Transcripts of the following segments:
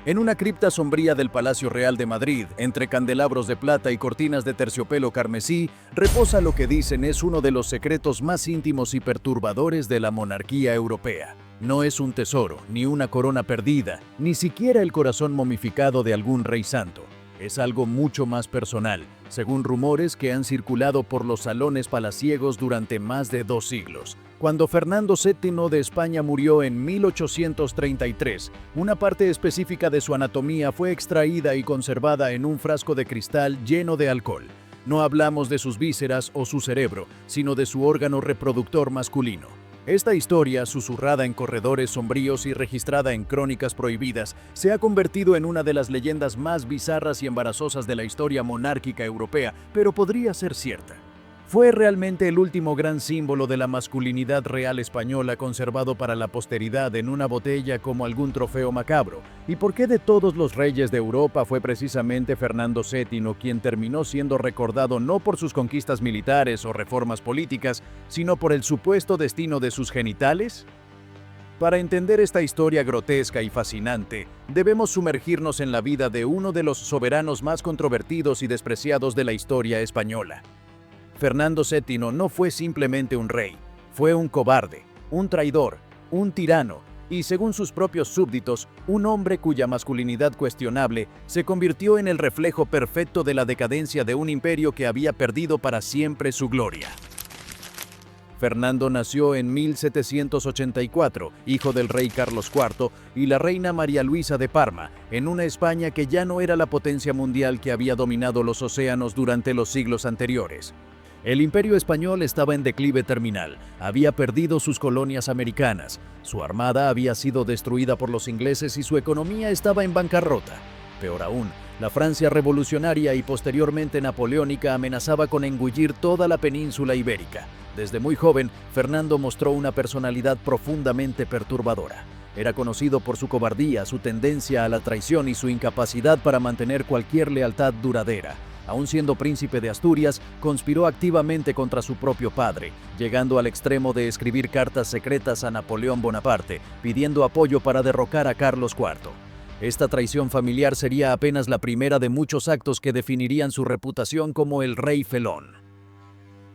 En una cripta sombría del Palacio Real de Madrid, entre candelabros de plata y cortinas de terciopelo carmesí, reposa lo que dicen es uno de los secretos más íntimos y perturbadores de la monarquía europea. No es un tesoro, ni una corona perdida, ni siquiera el corazón momificado de algún rey santo. Es algo mucho más personal, según rumores que han circulado por los salones palaciegos durante más de 2 siglos. Cuando Fernando VII de España murió en 1833, una parte específica de su anatomía fue extraída y conservada en un frasco de cristal lleno de alcohol. No hablamos de sus vísceras o su cerebro, sino de su órgano reproductor masculino. Esta historia, susurrada en corredores sombríos y registrada en crónicas prohibidas, se ha convertido en una de las leyendas más bizarras y embarazosas de la historia monárquica europea, pero podría ser cierta. Fue realmente el último gran símbolo de la masculinidad real española conservado para la posteridad en una botella como algún trofeo macabro. ¿Y por qué de todos los reyes de Europa fue precisamente Fernando VII quien terminó siendo recordado no por sus conquistas militares o reformas políticas, sino por el supuesto destino de sus genitales? Para entender esta historia grotesca y fascinante, debemos sumergirnos en la vida de uno de los soberanos más controvertidos y despreciados de la historia española. Fernando VII no fue simplemente un rey, fue un cobarde, un traidor, un tirano y, según sus propios súbditos, un hombre cuya masculinidad cuestionable se convirtió en el reflejo perfecto de la decadencia de un imperio que había perdido para siempre su gloria. Fernando nació en 1784, hijo del rey Carlos IV y la reina María Luisa de Parma, en una España que ya no era la potencia mundial que había dominado los océanos durante los siglos anteriores. El imperio español estaba en declive terminal, había perdido sus colonias americanas, su armada había sido destruida por los ingleses y su economía estaba en bancarrota. Peor aún, la Francia revolucionaria y posteriormente napoleónica amenazaba con engullir toda la península ibérica. Desde muy joven, Fernando mostró una personalidad profundamente perturbadora. Era conocido por su cobardía, su tendencia a la traición y su incapacidad para mantener cualquier lealtad duradera. Aún siendo príncipe de Asturias, conspiró activamente contra su propio padre, llegando al extremo de escribir cartas secretas a Napoleón Bonaparte, pidiendo apoyo para derrocar a Carlos IV. Esta traición familiar sería apenas la primera de muchos actos que definirían su reputación como el rey felón.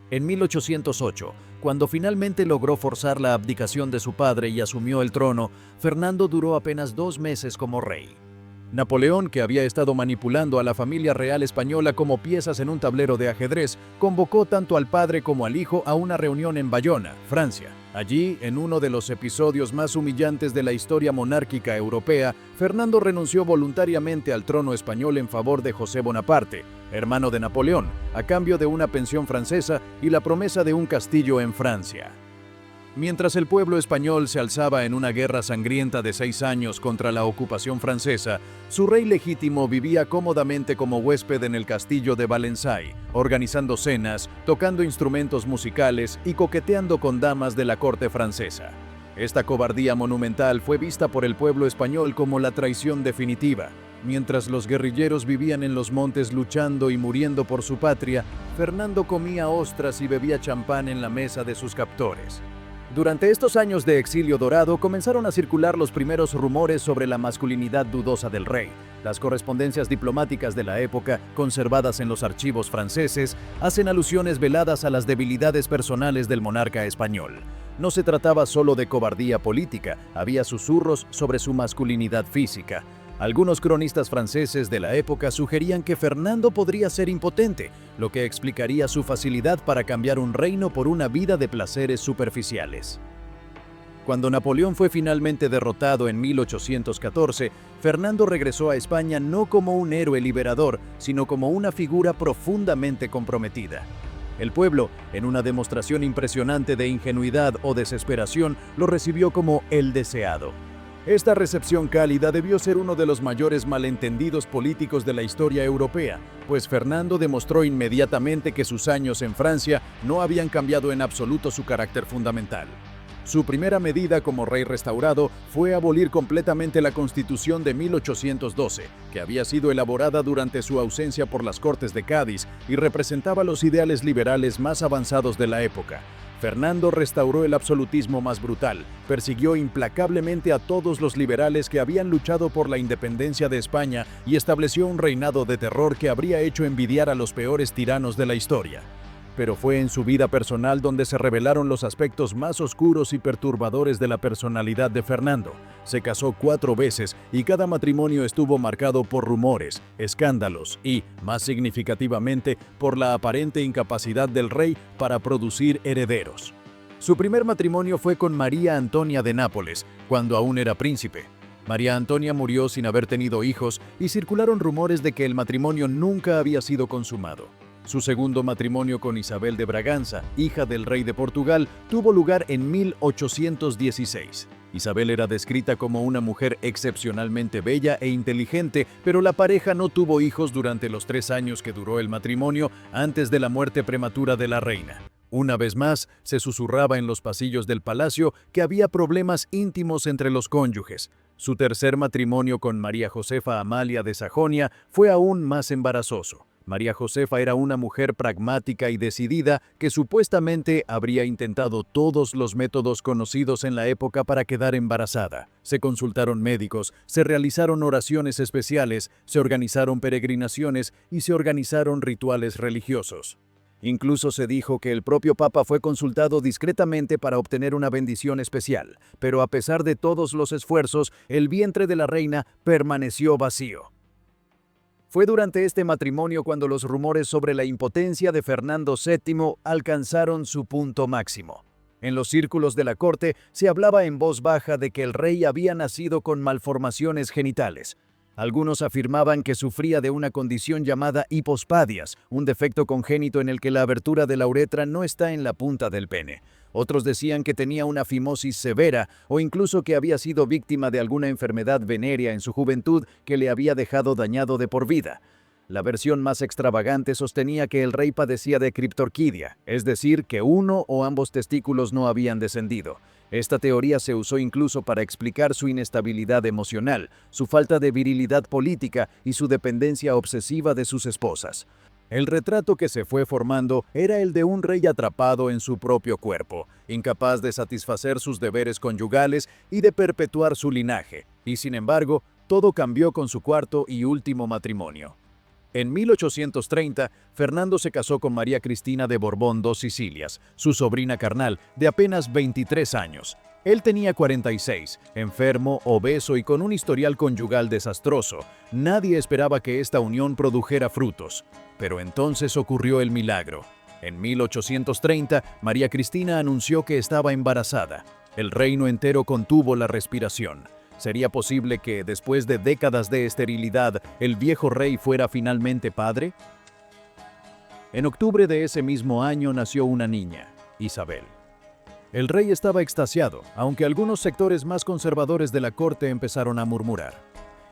En 1808, cuando finalmente logró forzar la abdicación de su padre y asumió el trono, Fernando duró apenas 2 meses como rey. Napoleón, que había estado manipulando a la familia real española como piezas en un tablero de ajedrez, convocó tanto al padre como al hijo a una reunión en Bayona, Francia. Allí, en uno de los episodios más humillantes de la historia monárquica europea, Fernando renunció voluntariamente al trono español en favor de José Bonaparte, hermano de Napoleón, a cambio de una pensión francesa y la promesa de un castillo en Francia. Mientras el pueblo español se alzaba en una guerra sangrienta de 6 años contra la ocupación francesa, su rey legítimo vivía cómodamente como huésped en el castillo de Valensay, organizando cenas, tocando instrumentos musicales y coqueteando con damas de la corte francesa. Esta cobardía monumental fue vista por el pueblo español como la traición definitiva. Mientras los guerrilleros vivían en los montes luchando y muriendo por su patria, Fernando comía ostras y bebía champán en la mesa de sus captores. Durante estos años de exilio dorado comenzaron a circular los primeros rumores sobre la masculinidad dudosa del rey. Las correspondencias diplomáticas de la época, conservadas en los archivos franceses, hacen alusiones veladas a las debilidades personales del monarca español. No se trataba solo de cobardía política, había susurros sobre su masculinidad física. Algunos cronistas franceses de la época sugerían que Fernando podría ser impotente, lo que explicaría su facilidad para cambiar un reino por una vida de placeres superficiales. Cuando Napoleón fue finalmente derrotado en 1814, Fernando regresó a España no como un héroe liberador, sino como una figura profundamente comprometida. El pueblo, en una demostración impresionante de ingenuidad o desesperación, lo recibió como el deseado. Esta recepción cálida debió ser uno de los mayores malentendidos políticos de la historia europea, pues Fernando demostró inmediatamente que sus años en Francia no habían cambiado en absoluto su carácter fundamental. Su primera medida como rey restaurado fue abolir completamente la Constitución de 1812, que había sido elaborada durante su ausencia por las Cortes de Cádiz y representaba los ideales liberales más avanzados de la época. Fernando restauró el absolutismo más brutal, persiguió implacablemente a todos los liberales que habían luchado por la independencia de España y estableció un reinado de terror que habría hecho envidiar a los peores tiranos de la historia. Pero fue en su vida personal donde se revelaron los aspectos más oscuros y perturbadores de la personalidad de Fernando. Se casó 4 veces y cada matrimonio estuvo marcado por rumores, escándalos y, más significativamente, por la aparente incapacidad del rey para producir herederos. Su primer matrimonio fue con María Antonia de Nápoles, cuando aún era príncipe. María Antonia murió sin haber tenido hijos y circularon rumores de que el matrimonio nunca había sido consumado. Su segundo matrimonio con Isabel de Braganza, hija del rey de Portugal, tuvo lugar en 1816. Isabel era descrita como una mujer excepcionalmente bella e inteligente, pero la pareja no tuvo hijos durante los 3 años que duró el matrimonio antes de la muerte prematura de la reina. Una vez más, se susurraba en los pasillos del palacio que había problemas íntimos entre los cónyuges. Su tercer matrimonio con María Josefa Amalia de Sajonia fue aún más embarazoso. María Josefa era una mujer pragmática y decidida que supuestamente habría intentado todos los métodos conocidos en la época para quedar embarazada. Se consultaron médicos, se realizaron oraciones especiales, se organizaron peregrinaciones y se organizaron rituales religiosos. Incluso se dijo que el propio Papa fue consultado discretamente para obtener una bendición especial, pero a pesar de todos los esfuerzos, el vientre de la reina permaneció vacío. Fue durante este matrimonio cuando los rumores sobre la impotencia de Fernando VII alcanzaron su punto máximo. En los círculos de la corte se hablaba en voz baja de que el rey había nacido con malformaciones genitales. Algunos afirmaban que sufría de una condición llamada hipospadias, un defecto congénito en el que la abertura de la uretra no está en la punta del pene. Otros decían que tenía una fimosis severa o incluso que había sido víctima de alguna enfermedad venérea en su juventud que le había dejado dañado de por vida. La versión más extravagante sostenía que el rey padecía de criptorquidia, es decir, que uno o ambos testículos no habían descendido. Esta teoría se usó incluso para explicar su inestabilidad emocional, su falta de virilidad política y su dependencia obsesiva de sus esposas. El retrato que se fue formando era el de un rey atrapado en su propio cuerpo, incapaz de satisfacer sus deberes conyugales y de perpetuar su linaje. Y sin embargo, todo cambió con su cuarto y último matrimonio. En 1830, Fernando se casó con María Cristina de Borbón dos Sicilias, su sobrina carnal, de apenas 23 años. Él tenía 46, enfermo, obeso y con un historial conyugal desastroso. Nadie esperaba que esta unión produjera frutos. Pero entonces ocurrió el milagro. En 1830, María Cristina anunció que estaba embarazada. El reino entero contuvo la respiración. ¿Sería posible que, después de décadas de esterilidad, el viejo rey fuera finalmente padre? En octubre de ese mismo año nació una niña, Isabel. El rey estaba extasiado, aunque algunos sectores más conservadores de la corte empezaron a murmurar.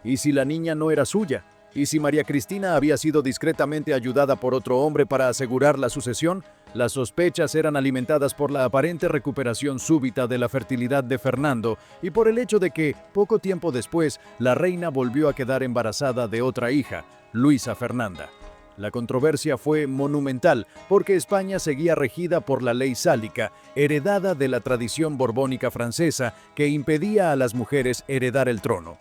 ¿Y si la niña no era suya? ¿Y si María Cristina había sido discretamente ayudada por otro hombre para asegurar la sucesión? Las sospechas eran alimentadas por la aparente recuperación súbita de la fertilidad de Fernando y por el hecho de que, poco tiempo después, la reina volvió a quedar embarazada de otra hija, Luisa Fernanda. La controversia fue monumental porque España seguía regida por la ley sálica, heredada de la tradición borbónica francesa que impedía a las mujeres heredar el trono.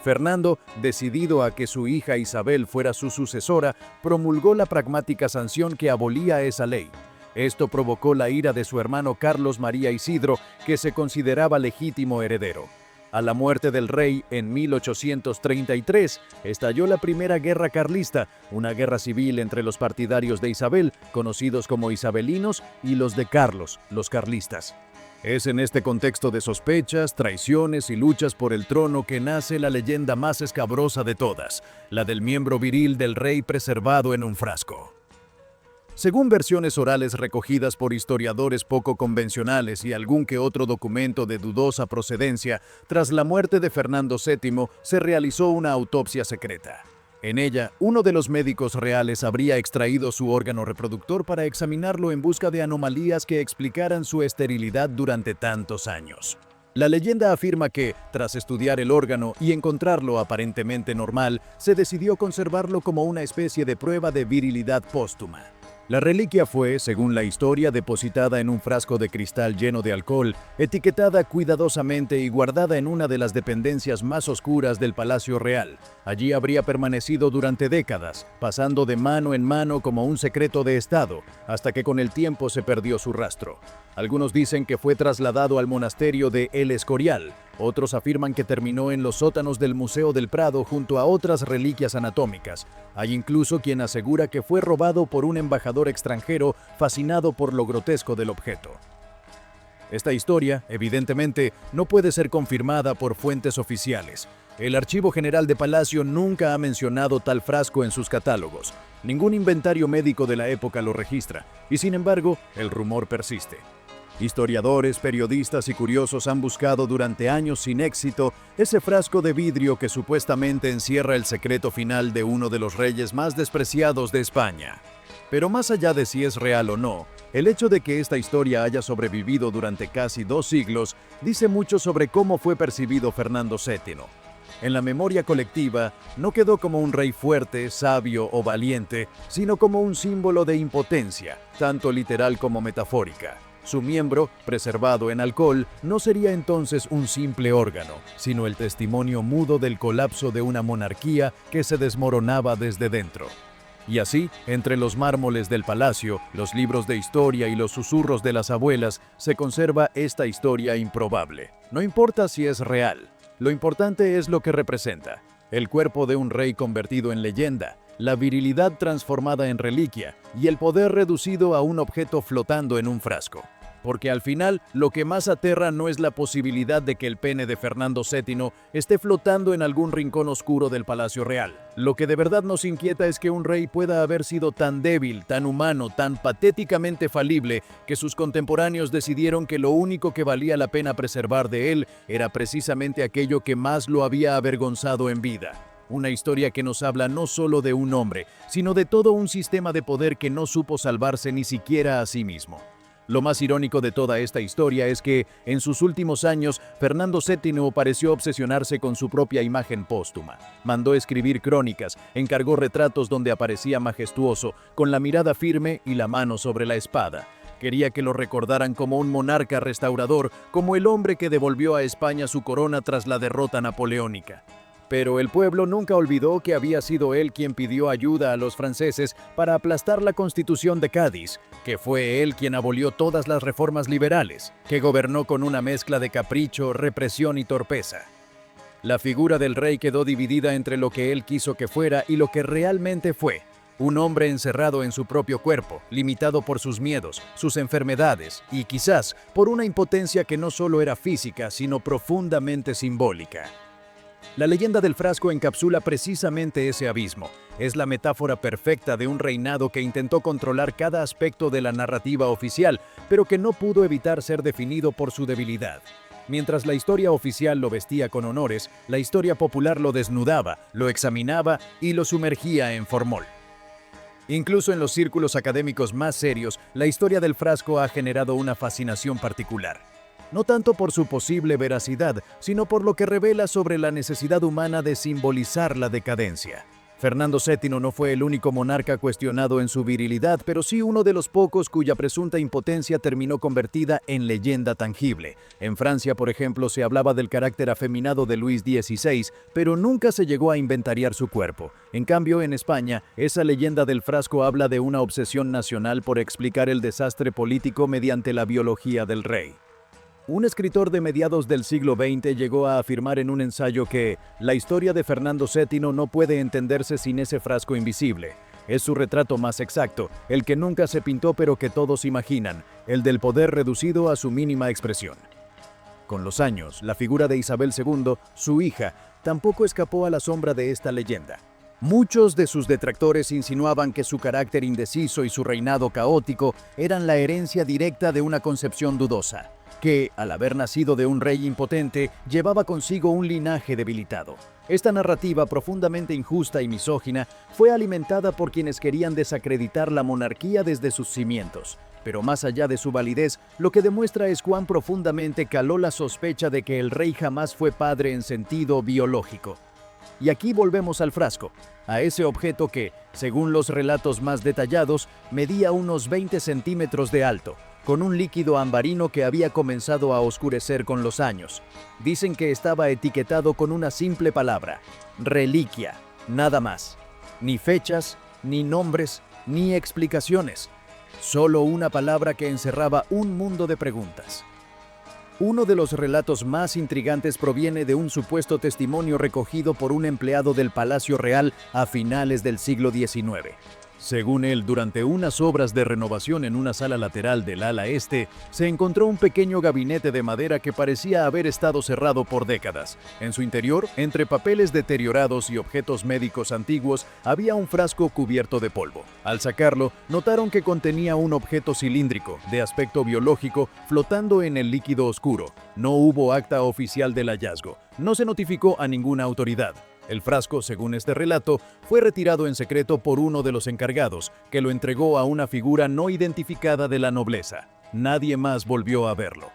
Fernando, decidido a que su hija Isabel fuera su sucesora, promulgó la pragmática sanción que abolía esa ley. Esto provocó la ira de su hermano Carlos María Isidro, que se consideraba legítimo heredero. A la muerte del rey en 1833, estalló la Primera Guerra Carlista, una guerra civil entre los partidarios de Isabel, conocidos como isabelinos, y los de Carlos, los carlistas. Es en este contexto de sospechas, traiciones y luchas por el trono que nace la leyenda más escabrosa de todas, la del miembro viril del rey preservado en un frasco. Según versiones orales recogidas por historiadores poco convencionales y algún que otro documento de dudosa procedencia, tras la muerte de Fernando VII se realizó una autopsia secreta. En ella, uno de los médicos reales habría extraído su órgano reproductor para examinarlo en busca de anomalías que explicaran su esterilidad durante tantos años. La leyenda afirma que, tras estudiar el órgano y encontrarlo aparentemente normal, se decidió conservarlo como una especie de prueba de virilidad póstuma. La reliquia fue, según la historia, depositada en un frasco de cristal lleno de alcohol, etiquetada cuidadosamente y guardada en una de las dependencias más oscuras del Palacio Real. Allí habría permanecido durante décadas, pasando de mano en mano como un secreto de Estado, hasta que con el tiempo se perdió su rastro. Algunos dicen que fue trasladado al monasterio de El Escorial, otros afirman que terminó en los sótanos del Museo del Prado junto a otras reliquias anatómicas. Hay incluso quien asegura que fue robado por un embajador extranjero fascinado por lo grotesco del objeto. Esta historia, evidentemente, no puede ser confirmada por fuentes oficiales. El Archivo General de Palacio nunca ha mencionado tal frasco en sus catálogos. Ningún inventario médico de la época lo registra, y sin embargo, el rumor persiste. Historiadores, periodistas y curiosos han buscado durante años sin éxito ese frasco de vidrio que supuestamente encierra el secreto final de uno de los reyes más despreciados de España. Pero más allá de si es real o no, el hecho de que esta historia haya sobrevivido durante casi 2 siglos dice mucho sobre cómo fue percibido Fernando VII. En la memoria colectiva, no quedó como un rey fuerte, sabio o valiente, sino como un símbolo de impotencia, tanto literal como metafórica. Su miembro, preservado en alcohol, no sería entonces un simple órgano, sino el testimonio mudo del colapso de una monarquía que se desmoronaba desde dentro. Y así, entre los mármoles del palacio, los libros de historia y los susurros de las abuelas, se conserva esta historia improbable. No importa si es real, lo importante es lo que representa. El cuerpo de un rey convertido en leyenda, la virilidad transformada en reliquia y el poder reducido a un objeto flotando en un frasco. Porque al final, lo que más aterra no es la posibilidad de que el pene de Fernando VII esté flotando en algún rincón oscuro del Palacio Real. Lo que de verdad nos inquieta es que un rey pueda haber sido tan débil, tan humano, tan patéticamente falible, que sus contemporáneos decidieron que lo único que valía la pena preservar de él era precisamente aquello que más lo había avergonzado en vida. Una historia que nos habla no solo de un hombre, sino de todo un sistema de poder que no supo salvarse ni siquiera a sí mismo. Lo más irónico de toda esta historia es que, en sus últimos años, Fernando VII pareció obsesionarse con su propia imagen póstuma. Mandó escribir crónicas, encargó retratos donde aparecía majestuoso, con la mirada firme y la mano sobre la espada. Quería que lo recordaran como un monarca restaurador, como el hombre que devolvió a España su corona tras la derrota napoleónica. Pero el pueblo nunca olvidó que había sido él quien pidió ayuda a los franceses para aplastar la Constitución de Cádiz, que fue él quien abolió todas las reformas liberales, que gobernó con una mezcla de capricho, represión y torpeza. La figura del rey quedó dividida entre lo que él quiso que fuera y lo que realmente fue. Un hombre encerrado en su propio cuerpo, limitado por sus miedos, sus enfermedades y quizás por una impotencia que no solo era física, sino profundamente simbólica. La leyenda del frasco encapsula precisamente ese abismo. Es la metáfora perfecta de un reinado que intentó controlar cada aspecto de la narrativa oficial, pero que no pudo evitar ser definido por su debilidad. Mientras la historia oficial lo vestía con honores, la historia popular lo desnudaba, lo examinaba y lo sumergía en formol. Incluso en los círculos académicos más serios, la historia del frasco ha generado una fascinación particular. No tanto por su posible veracidad, sino por lo que revela sobre la necesidad humana de simbolizar la decadencia. Fernando VII no fue el único monarca cuestionado en su virilidad, pero sí uno de los pocos cuya presunta impotencia terminó convertida en leyenda tangible. En Francia, por ejemplo, se hablaba del carácter afeminado de Luis XVI, pero nunca se llegó a inventariar su cuerpo. En cambio, en España, esa leyenda del frasco habla de una obsesión nacional por explicar el desastre político mediante la biología del rey. Un escritor de mediados del siglo XX llegó a afirmar en un ensayo que la historia de Fernando VII no puede entenderse sin ese frasco invisible. Es su retrato más exacto, el que nunca se pintó pero que todos imaginan, el del poder reducido a su mínima expresión. Con los años, la figura de Isabel II, su hija, tampoco escapó a la sombra de esta leyenda. Muchos de sus detractores insinuaban que su carácter indeciso y su reinado caótico eran la herencia directa de una concepción dudosa, que, al haber nacido de un rey impotente, llevaba consigo un linaje debilitado. Esta narrativa, profundamente injusta y misógina, fue alimentada por quienes querían desacreditar la monarquía desde sus cimientos. Pero más allá de su validez, lo que demuestra es cuán profundamente caló la sospecha de que el rey jamás fue padre en sentido biológico. Y aquí volvemos al frasco, a ese objeto que, según los relatos más detallados, medía unos 20 centímetros de alto, con un líquido ambarino que había comenzado a oscurecer con los años. Dicen que estaba etiquetado con una simple palabra: reliquia, nada más. Ni fechas, ni nombres, ni explicaciones. Solo una palabra que encerraba un mundo de preguntas. Uno de los relatos más intrigantes proviene de un supuesto testimonio recogido por un empleado del Palacio Real a finales del siglo XIX. Según él, durante unas obras de renovación en una sala lateral del ala este, se encontró un pequeño gabinete de madera que parecía haber estado cerrado por décadas. En su interior, entre papeles deteriorados y objetos médicos antiguos, había un frasco cubierto de polvo. Al sacarlo, notaron que contenía un objeto cilíndrico, de aspecto biológico, flotando en el líquido oscuro. No hubo acta oficial del hallazgo. No se notificó a ninguna autoridad. El frasco, según este relato, fue retirado en secreto por uno de los encargados, que lo entregó a una figura no identificada de la nobleza. Nadie más volvió a verlo.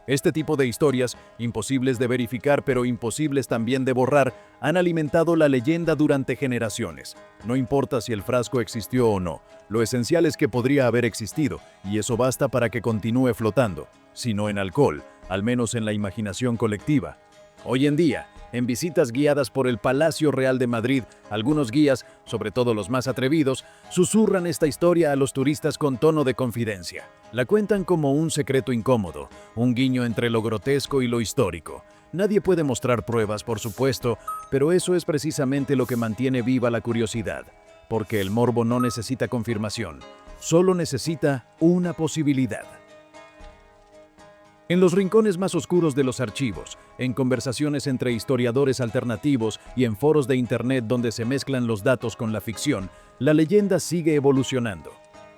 Este tipo de historias, imposibles de verificar pero imposibles también de borrar, han alimentado la leyenda durante generaciones. No importa si el frasco existió o no, lo esencial es que podría haber existido, y eso basta para que continúe flotando, si no en alcohol, al menos en la imaginación colectiva. Hoy en día, en visitas guiadas por el Palacio Real de Madrid, algunos guías, sobre todo los más atrevidos, susurran esta historia a los turistas con tono de confidencia. La cuentan como un secreto incómodo, un guiño entre lo grotesco y lo histórico. Nadie puede mostrar pruebas, por supuesto, pero eso es precisamente lo que mantiene viva la curiosidad, porque el morbo no necesita confirmación, solo necesita una posibilidad. En los rincones más oscuros de los archivos, en conversaciones entre historiadores alternativos y en foros de internet donde se mezclan los datos con la ficción, la leyenda sigue evolucionando.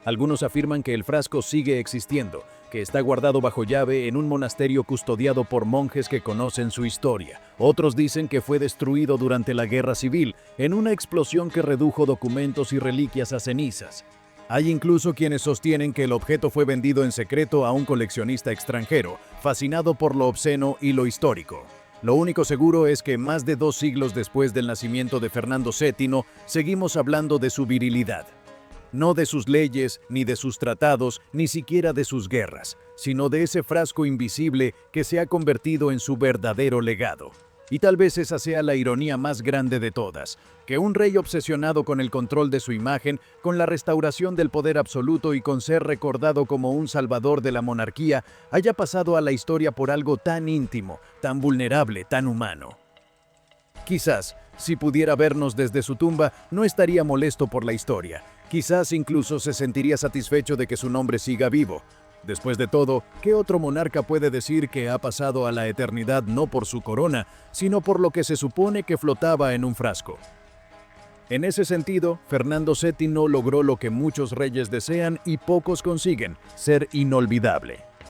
Algunos afirman que el frasco sigue existiendo, que está guardado bajo llave en un monasterio custodiado por monjes que conocen su historia. Otros dicen que fue destruido durante la Guerra Civil, en una explosión que redujo documentos y reliquias a cenizas. Hay incluso quienes sostienen que el objeto fue vendido en secreto a un coleccionista extranjero, fascinado por lo obsceno y lo histórico. Lo único seguro es que más de 2 siglos después del nacimiento de Fernando VII, seguimos hablando de su virilidad. No de sus leyes, ni de sus tratados, ni siquiera de sus guerras, sino de ese frasco invisible que se ha convertido en su verdadero legado. Y tal vez esa sea la ironía más grande de todas, que un rey obsesionado con el control de su imagen, con la restauración del poder absoluto y con ser recordado como un salvador de la monarquía, haya pasado a la historia por algo tan íntimo, tan vulnerable, tan humano. Quizás, si pudiera vernos desde su tumba, no estaría molesto por la historia. Quizás incluso se sentiría satisfecho de que su nombre siga vivo. Después de todo, ¿qué otro monarca puede decir que ha pasado a la eternidad no por su corona, sino por lo que se supone que flotaba en un frasco? En ese sentido, Fernando VII logró lo que muchos reyes desean y pocos consiguen: ser inolvidable.